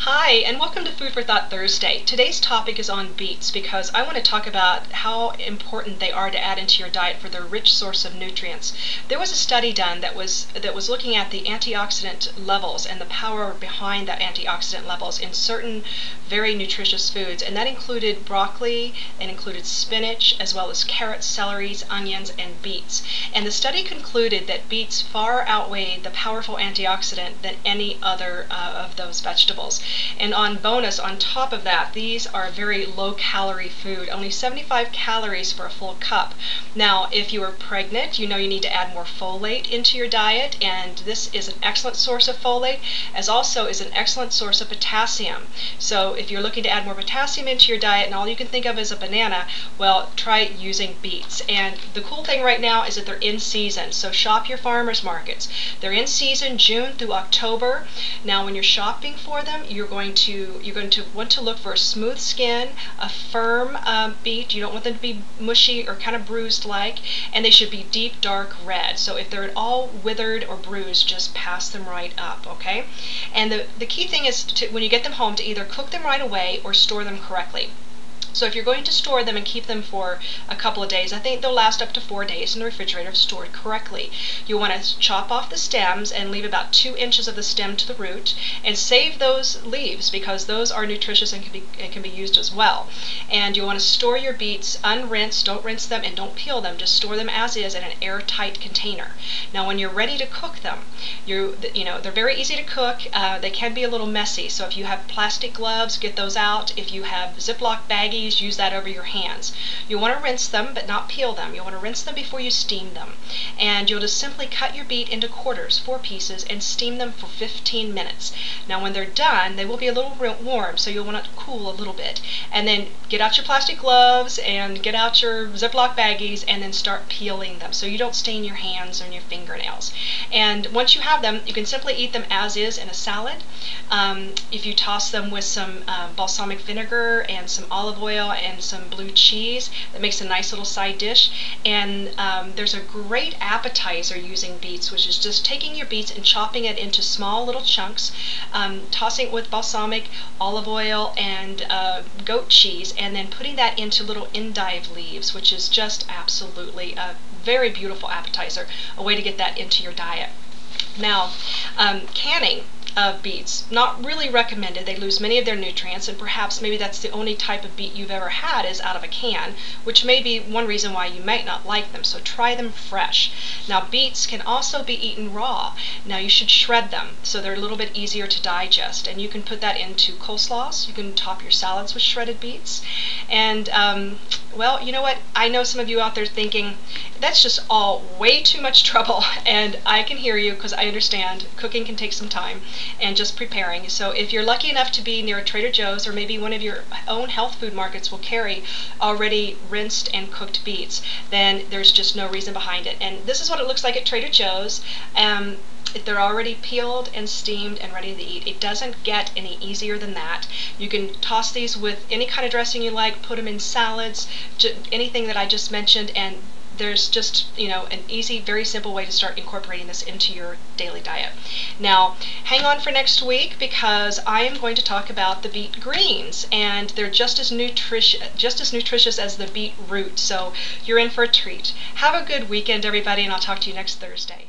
Hi, and welcome to Food for Thought Thursday. Today's topic is on beets because I want to talk about how important they are to add into your diet for their rich source of nutrients. There was a study done that was looking at the antioxidant levels and the power behind that antioxidant levels in certain very nutritious foods, and that included broccoli and included spinach as well as carrots, celeries, onions, and beets. And the study concluded that beets far outweighed the powerful antioxidant than any other of those vegetables. And on bonus, on top of that, these are a very low-calorie food, only 75 calories for a full cup. Now, if you are pregnant, you know you need to add more folate into your diet, and this is an excellent source of folate, as also is an excellent source of potassium. So if you're looking to add more potassium into your diet and all you can think of is a banana, well, try using beets. And the cool thing right now is that they're in season, so shop your farmers markets. They're in season June through October. Now, when you're shopping for them, you're going to want to look for a smooth skin, a firm beet. You don't want them to be mushy or kind of bruised like, and they should be deep dark red. So if they're at all withered or bruised, just pass them right up, okay? And the key thing is when you get them home to either cook them right away or store them correctly. So if you're going to store them and keep them for a couple of days, I think they'll last up to 4 days in the refrigerator if stored correctly. You'll want to chop off the stems and leave about 2 inches of the stem to the root, and save those leaves because those are nutritious and can be used as well. And you want to store your beets unrinsed. Don't rinse them and don't peel them. Just store them as is in an airtight container. Now, when you're ready to cook them, they're very easy to cook. They can be a little messy. So if you have plastic gloves, get those out. If you have Ziploc baggies, use that over your hands. You want to rinse them but not peel them. You want to rinse them before you steam them. And you'll just simply cut your beet into quarters, 4 pieces, and steam them for 15 minutes. Now when they're done, they will be a little warm, so you'll want to cool a little bit. And then get out your plastic gloves and get out your Ziploc baggies and then start peeling them so you don't stain your hands or your fingernails. And once you have them, you can simply eat them as is in a salad. If you toss them with some balsamic vinegar and some olive oil and some blue cheese, that makes a nice little side dish. And there's a great appetizer using beets, which is just taking your beets and chopping it into small little chunks, tossing it with balsamic, olive oil, and goat cheese, and then putting that into little endive leaves, which is just absolutely a very beautiful appetizer, a way to get that into your diet. Now, canning of beets, not really recommended. They lose many of their nutrients, and perhaps maybe that's the only type of beet you've ever had is out of a can, which may be one reason why you might not like them. So try them fresh. Now, beets can also be eaten raw. Now, you should shred them so they're a little bit easier to digest, and you can put that into coleslaws. You can top your salads with shredded beets. And well, you know what? I know some of you out there thinking that's just all way too much trouble, and I can hear you because I understand cooking can take some time and just preparing. So if you're lucky enough to be near a Trader Joe's, or maybe one of your own health food markets will carry already rinsed and cooked beets, then there's just no reason behind it. And this is what it looks like at Trader Joe's. They're already peeled and steamed and ready to eat. It doesn't get any easier than that. You can toss these with any kind of dressing you like, put them in salads, anything that I just mentioned, and there's just, an easy, very simple way to start incorporating this into your daily diet. Now, hang on for next week because I am going to talk about the beet greens, and they're just as nutritious as the beet root, so you're in for a treat. Have a good weekend, everybody, and I'll talk to you next Thursday.